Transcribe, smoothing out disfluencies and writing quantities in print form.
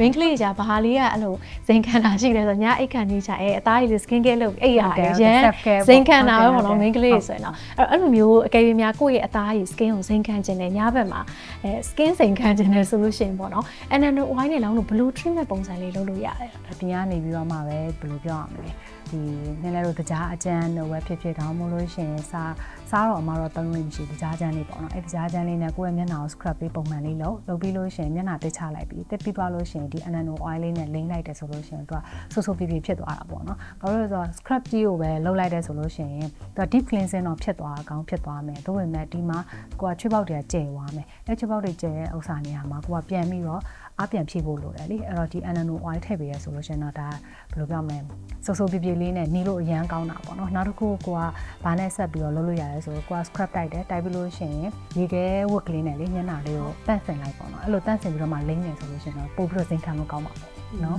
Ring ကလေးကြာဘာလေးကအဲ့လိုဇိမ်ခံတာရှိတယ်ဆိုညအိတ်ခံနေကြအသားကြီး skin care လုပ်အိတ်ရတယ်ရန်ဇိမ်ခံတာပဲပေါ့နော် main ကလေးဆိုရင်တော့အဲ့လိုမျိုးအကယ်၍များကိုယ့်ရဲ့အသားကြီး skin ကိုဇိမ်ခံခြင်းနဲ့ညဘက်မှာskin ဇိမ်ခံခြင်းနဲ့ဆိုလို့ရှိရင်ပေါ့နော် NNO oil နဲ့လောင်းလို့ blue treatment ပုံစံလေးလုပ်လို့ရတယ် အပြင်ကနေပြီးတော့မှပဲဘယ်လိုပြောရမလဲဒီနည်းနည်းတော့ကြားအကျန်းတော့ပဲဖြစ်တောင်းမလို့ရှိရင်စားတော့အမတော့သုံးလို့မရှိကြားချမ်းလေးပေါ့နော်အဲ့ကြားချမ်းလေးနဲ့ကိုယ့်ရဲ့မျက်နှာကို scrub ပေးပုံမှန်လေးလုပ်ပြီးလို့ရှိရင်မျက်နှာတက်ချလိုက်ပြီးတက်ပြီးသွားလို့ရှိရင်ဒီ NNO oil လေးနဲ့လိမ့်လိုက်တယ်ဆိုလို့ရှိရင်သူကဆိုးပြပြဖြစ်သွားတာပေါ့နော်ဘာလို့လဲဆိုတော့ scrub ကြီးကိုပဲလုပ်လိုက်တယ်ဆိုလို့ရှိရင်သူက deep cleansing တော့ဖြစ်သွားကောင်းဖြစ်သွားမယ်ဒါပေမဲ့ဒီမှာကိုကချွေးပေါက်တွေကကျဲသွားမယ်အဲ့ချွေးပေါက်တွေကျဲတဲ့ဥစ္စာနေရာမှာကိုကပြန်ပြီးတော့အပြန်ဖြည့်ဖို့လိုတယ်လေအဲ့တော့ဒီ NNO oil ထည့်ပေးရဆိုလို့ရှိရင်တော့ဒါဘယ်လိုပြောမလဲဆိုးပြပြလေးနဲ့နီးလို့အရန်ကောင်းတာပေါ့နော်နောက်တစ်ခုကိုကဘာနဲ့ဆက်ပြီးတော့လုပ်လို့ရတယ်ဆိုတော့ကိုက scrub တိုက်တယ်တိုက်ပြီးလို့ရှိရင်ရေခဲဝတ်ကလေးနဲ့လေမျက်နှာလေးကိုတန့်စင်လိုက်ပေါ့နော်အဲ့လိုတန့်စင်ပြီးတော့မှလိမ့်နေဆိုလို့ရှိရင်တော့ပို့ပြီးတော့စိမ့်ခံလို့ကောင်းပါပေါ့နော်